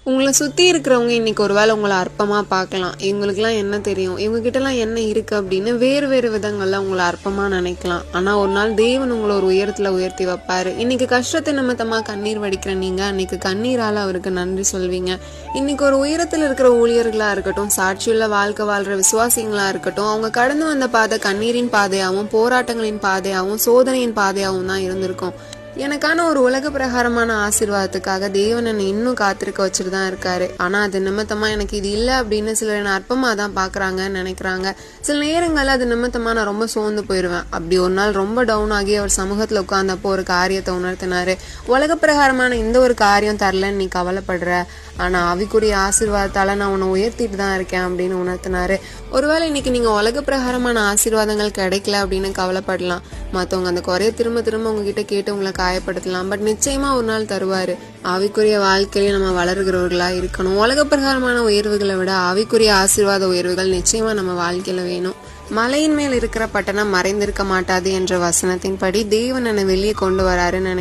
உங்களை சுற்றி இருக்கிறவங்க இன்னைக்கு ஒரு வேளை உங்களை அற்பமாக பார்க்கலாம். இவங்களுக்குலாம் என்ன தெரியும், இவங்ககிட்டலாம் என்ன இருக்குது அப்படின்னு வேறு வேறு விதங்களில் உங்களை அற்பமாக நினைக்கலாம். ஆனால் ஒரு நாள் தேவன் உங்களை ஒரு உயரத்தில் உயர்த்தி வைப்பார். இன்னைக்கு கஷ்டத்தை நிமித்தமாக கண்ணீர் வடிக்கிற நீங்கள் அன்னைக்கு கண்ணீரால் அவருக்கு நன்றி சொல்வீங்க. இன்னைக்கு ஒரு உயரத்தில் இருக்கிற ஊழியர்களாக இருக்கட்டும், சாட்சியுள்ள வாழ்க்கை வாழ்கிற விசுவாசிகளாக இருக்கட்டும், அவங்க கடந்து வந்த பாதை கண்ணீரின் பாதையாகவும் போராட்டங்களின் பாதையாகவும் சோதனையின் பாதையாகவும் தான் இருந்திருக்கும். எனக்கான ஒரு உலக பிரகாரமான ஆசீர்வாதத்துக்காக தேவன் என்னை இன்னும் காத்திருக்க வச்சுட்டு தான் இருக்காரு. ஆனா அது நிமித்தமா எனக்கு இது இல்லை அப்படின்னு சிலர் என்ன அற்பமா தான் பாக்குறாங்கன்னு நினைக்கிறாங்க. சில நேரங்கள்ல அது நிமித்தமா நான் ரொம்ப சோர்ந்து போயிடுவேன். அப்படி ஒரு நாள் ரொம்ப டவுன் ஆகி அவர் சமூகத்துல உட்கார்ந்தப்போ ஒரு காரியத்தை உணர்த்தினாரு. உலக பிரகாரமான இந்த ஒரு காரியம் தரலன்னு நீ கவலைப்படுற, ஆனா ஆவிக்குரிய ஆசீர்வாதத்தால நான் உன்னை உயர்த்திட்டு தான் இருக்கேன் அப்படின்னு உணர்த்தினாரு. ஒருவேளை இன்னைக்கு நீங்க உலக பிரகாரமான ஆசீர்வாதங்கள் கிடைக்கல அப்படின்னு கவலைப்படலாம். மத்தவங்க அந்த குறைய திரும்ப திரும்ப உங்ககிட்ட கேட்டு உங்களை காயப்படுத்தலாம். பட் நிச்சயமா ஒரு நாள் தருவாரு. ஆவிக்குரிய வாழ்க்கையில நம்ம வளர்கிறவர்களா இருக்கணும். உலக பிரகாரமான உயர்வுகளை விட ஆவிக்குரிய ஆசீர்வாத உயர்வுகள் நிச்சயமா நம்ம வாழ்க்கையில வேணும். மலையின் மேல் இருக்கிற பட்டணம் மறைந்திருக்க மாட்டாது என்ற வசனத்தின்படி தேவன் என்னை வெளியே கொண்டு வராருன்னு